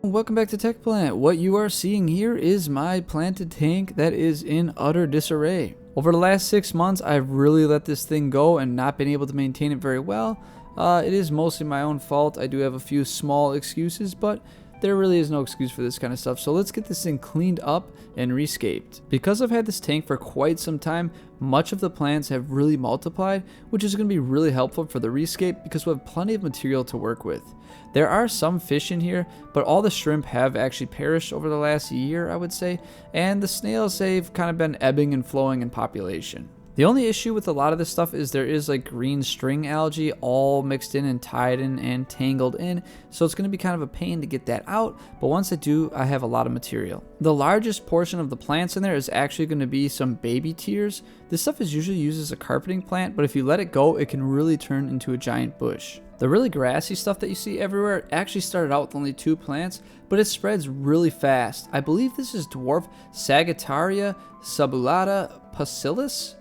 Welcome back to Tech Plant. What you are seeing here is my planted tank that is in utter disarray. Over the last 6 months, I've really let this thing go and not been able to maintain it very well. It is mostly my own fault. I do have a few small excuses, but there really is no excuse for this kind of stuff. So let's get this thing cleaned up and rescaped. Because I've had this tank for quite some time, much of the plants have really multiplied, which is going to be really helpful for the rescape because we have plenty of material to work with. There are some fish in here, but all the shrimp have actually perished over the last year, I would say, and the snails have kind of been ebbing and flowing in population. The only issue with a lot of this stuff is there is like green string algae all mixed in and tied in and tangled in, so it's going to be kind of a pain to get that out, but once I do, I have a lot of material. The largest portion of the plants in there is actually going to be some baby tears. This stuff is usually used as a carpeting plant, but if you let it go, it can really turn into a giant bush. The really grassy stuff that you see everywhere actually started out with only 2 plants, but it spreads really fast. I believe this is dwarf Sagittaria subulata pusillus.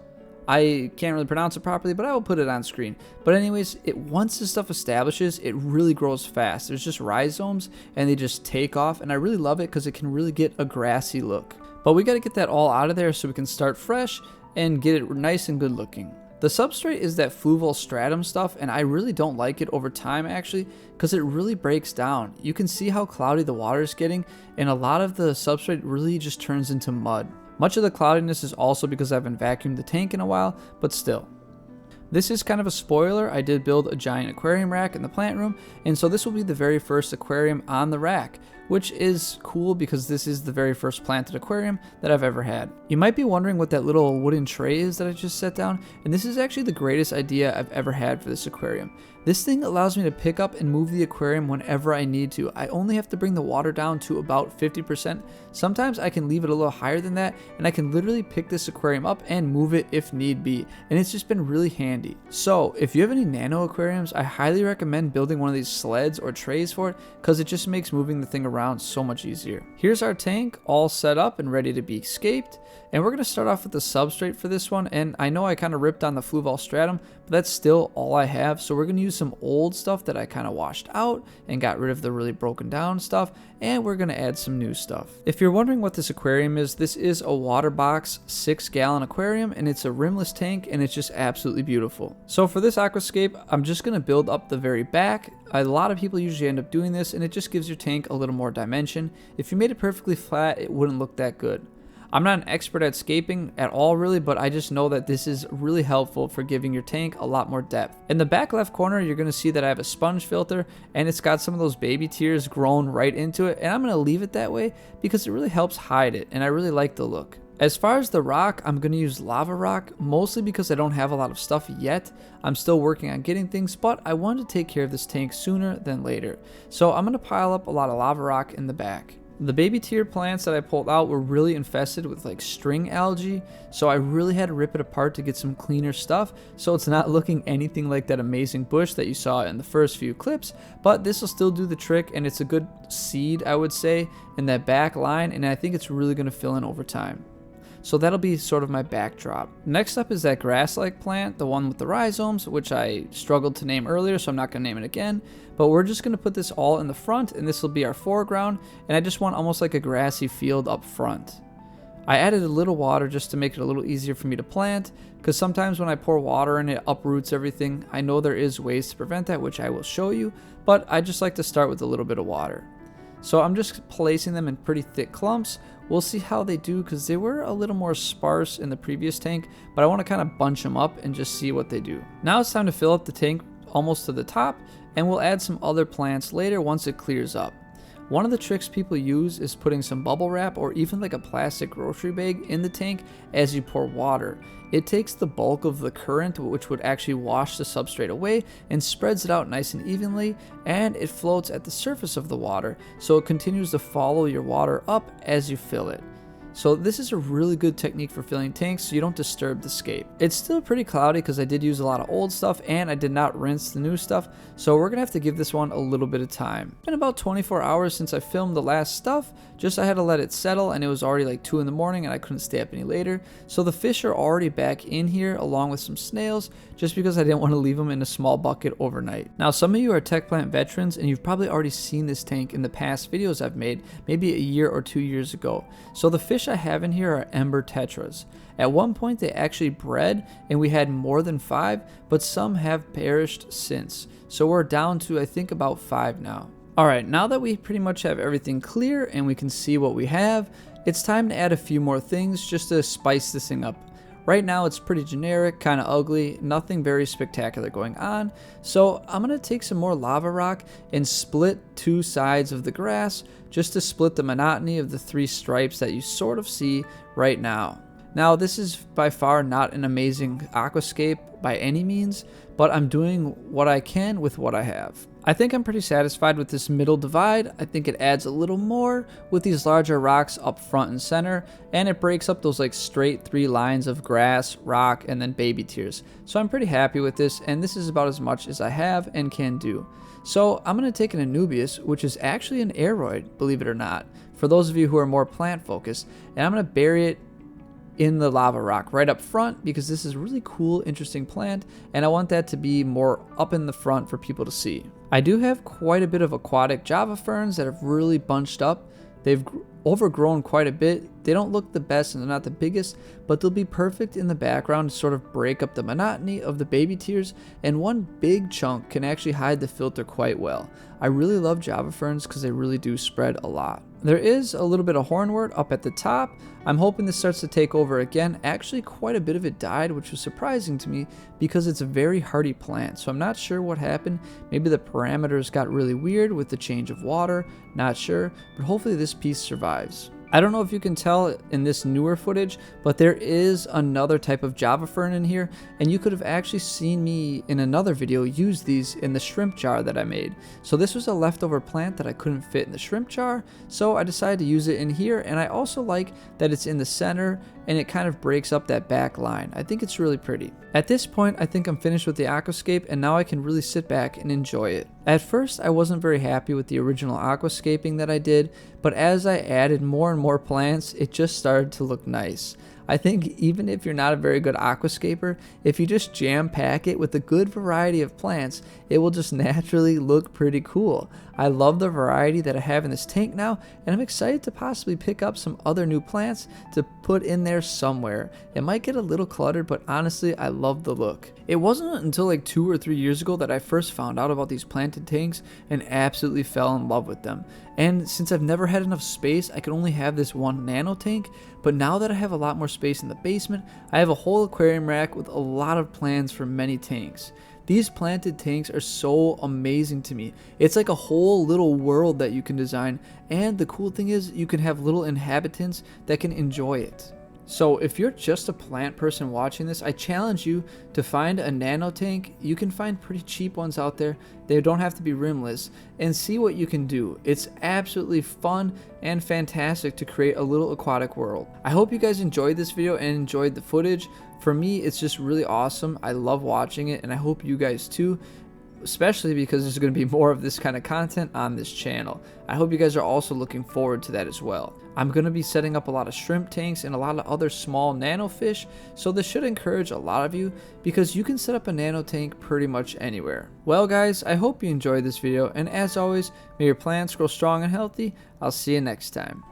I can't really pronounce it properly, but I will put it on screen. But anyways, once this stuff establishes, it really grows fast. There's just rhizomes and they just take off, and I really love it because it can really get a grassy look. But we got to get that all out of there so we can start fresh and get it nice and good looking. The substrate is that fluval stratum stuff, and I really don't like it over time actually because it really breaks down. You can see how cloudy the water is getting, and a lot of the substrate really just turns into mud. Much of the cloudiness is also because I haven't vacuumed the tank in a while, but still. This is kind of a spoiler. I did build a giant aquarium rack in the plant room, and so this will be the very first aquarium on the rack, which is cool because this is the very first planted aquarium that I've ever had. You might be wondering what that little wooden tray is that I just set down, and this is actually the greatest idea I've ever had for this aquarium. This thing allows me to pick up and move the aquarium whenever I need to. I only have to bring the water down to about 50%. Sometimes I can leave it a little higher than that, and I can literally pick this aquarium up and move it if need be, and it's just been really handy. So if you have any Nano aquariums, I highly recommend building one of these sleds or trays for it because it just makes moving the thing around so much easier. Here's our tank all set up and ready to be escaped, and we're going to start off with the substrate for this one. And I know I kind of ripped on the fluval stratum, but that's still all I have, so we're going to use some old stuff that I kind of washed out and got rid of the really broken down stuff, and we're going to add some new stuff. If you're wondering what this aquarium is, this is a water box 6-gallon aquarium, and it's a rimless tank, and it's just absolutely beautiful. So for this aquascape, I'm just going to build up the very back. A lot of people usually end up doing this, and it just gives your tank a little more dimension. If you made it perfectly flat, it wouldn't look that good. I'm not an expert at scaping at all really, but I just know that this is really helpful for giving your tank a lot more depth. In the back left corner, you're going to see that I have a sponge filter, and it's got some of those baby tears grown right into it, and I'm going to leave it that way because it really helps hide it, and I really like the look. As far as the rock, I'm going to use lava rock, mostly because I don't have a lot of stuff yet. I'm still working on getting things, but I wanted to take care of this tank sooner than later. So I'm going to pile up a lot of lava rock in the back. The baby tier plants that I pulled out were really infested with like string algae, so I really had to rip it apart to get some cleaner stuff, so it's not looking anything like that amazing bush that you saw in the first few clips, but this will still do the trick, and it's a good seed, I would say, in that back line, and I think it's really going to fill in over time. So that'll be sort of my backdrop. Next up is that grass-like plant, the one with the rhizomes, which I struggled to name earlier, so I'm not going to name it again. But we're just going to put this all in the front, and this will be our foreground, and I just want almost like a grassy field up front. I added a little water just to make it a little easier for me to plant, because sometimes when I pour water in, it uproots everything. I know there is ways to prevent that, which I will show you, but I just like to start with a little bit of water. So I'm just placing them in pretty thick clumps. We'll see how they do because they were a little more sparse in the previous tank, but I want to kind of bunch them up and just see what they do. Now it's time to fill up the tank almost to the top, and we'll add some other plants later once it clears up. One of the tricks people use is putting some bubble wrap or even like a plastic grocery bag in the tank as you pour water. It takes the bulk of the current, which would actually wash the substrate away, and spreads it out nice and evenly, and it floats at the surface of the water, so it continues to follow your water up as you fill it. So this is a really good technique for filling tanks so you don't disturb the scape. It's still pretty cloudy because I did use a lot of old stuff and I did not rinse the new stuff, so we're gonna have to give this one a little bit of time. It's been about 24 hours since I filmed the last stuff, just I had to let it settle and it was already like 2 in the morning and I couldn't stay up any later. So the fish are already back in here along with some snails, just because I didn't want to leave them in a small bucket overnight. Now some of you are tech plant veterans and you've probably already seen this tank in the past videos I've made, maybe a year or 2 years ago. So the fish I have in here are ember tetras. At one point they actually bred and we had more than 5, but some have perished since. So we're down to I think about 5 now. Alright, now that we pretty much have everything clear and we can see what we have, it's time to add a few more things just to spice this thing up. Right now it's pretty generic, kind of ugly, nothing very spectacular going on, so I'm going to take some more lava rock and split 2 sides of the grass just to split the monotony of the 3 stripes that you sort of see right now. Now this is by far not an amazing aquascape by any means, but I'm doing what I can with what I have. I think I'm pretty satisfied with this middle divide. I think it adds a little more with these larger rocks up front and center, and it breaks up those like straight 3 lines of grass, rock, and then baby tears. So I'm pretty happy with this, and this is about as much as I have and can do. So I'm going to take an Anubias, which is actually an aeroid, believe it or not, for those of you who are more plant focused, and I'm going to bury it in the lava rock right up front because this is a really cool, interesting plant, and I want that to be more up in the front for people to see. I do have quite a bit of aquatic Java ferns that have really bunched up. They've overgrown quite a bit. They don't look the best and they're not the biggest, but they'll be perfect in the background to sort of break up the monotony of the baby tears, and one big chunk can actually hide the filter quite well. I really love Java ferns because they really do spread a lot. There is a little bit of hornwort up at the top. I'm hoping this starts to take over again. Actually, quite a bit of it died, which was surprising to me because it's a very hardy plant. So I'm not sure what happened. Maybe the parameters got really weird with the change of water. Not sure, but hopefully this piece survives. I don't know if you can tell in this newer footage, but there is another type of Java fern in here, and you could have actually seen me in another video use these in the shrimp jar that I made. So this was a leftover plant that I couldn't fit in the shrimp jar, so I decided to use it in here, and I also like that it's in the center and it kind of breaks up that back line. I think it's really pretty. At this point, I think I'm finished with the aquascape, and now I can really sit back and enjoy it. At first, I wasn't very happy with the original aquascaping that I did, but as I added more and more plants, it just started to look nice. I think even if you're not a very good aquascaper, if you just jam pack it with a good variety of plants, it will just naturally look pretty cool. I love the variety that I have in this tank now, and I'm excited to possibly pick up some other new plants to put in there somewhere. It might get a little cluttered, but honestly, I love the look. It wasn't until like 2 or 3 years ago that I first found out about these planted tanks and absolutely fell in love with them. And since I've never had enough space, I could only have this one nano tank, but now that I have a lot more space in the basement, I have a whole aquarium rack with a lot of plans for many tanks. These planted tanks are so amazing to me. It's like a whole little world that you can design, and the cool thing is you can have little inhabitants that can enjoy it. So if you're just a plant person watching this, I challenge you to find a nano tank. You can find pretty cheap ones out there. They don't have to be rimless, and see what you can do. It's absolutely fun and fantastic to create a little aquatic world. I hope you guys enjoyed this video and enjoyed the footage. For me, it's just really awesome. I love watching it, and I hope you guys too, especially because there's going to be more of this kind of content on this channel. I hope you guys are also looking forward to that as well. I'm going to be setting up a lot of shrimp tanks and a lot of other small nano fish, so this should encourage a lot of you because you can set up a nano tank pretty much anywhere. Well guys, I hope you enjoyed this video, and as always, may your plants grow strong and healthy. I'll see you next time.